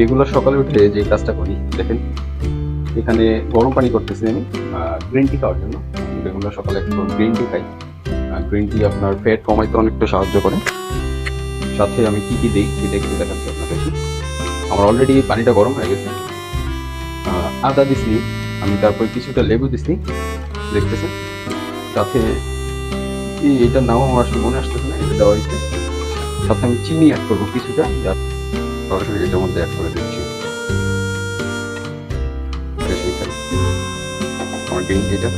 Regular সকালে উঠে যে কাজটা করি দেখেন, এখানে গরম পানি করতেছি আমি গ্রিন টি খাওয়ার জন্য। রেগুলার সকালে একটু গ্রিন টি খাই। গ্রিন টি আপনার ফ্যাট কমাইতে অনেকটা সাহায্য করে। সাথে আমি কি কি দিই সেটা একটু দেখাচ্ছি আপনাদেরকে। আমার অলরেডি পানিটা গরম হয়ে গেছে। আদা দিছি আমি, তারপরে কিছুটা লেবু দিছি দেখতেছেন। সাথে এইটার নাম আমার আসলে মনে আসতেছে না, এটা দেওয়া হয়েছে। সাথে আমি চিনি অ্যাড করবো কিছুটা, যা সরাসরি এটার মধ্যে অ্যাড করে দিচ্ছি। আমার গ্রিন টিটা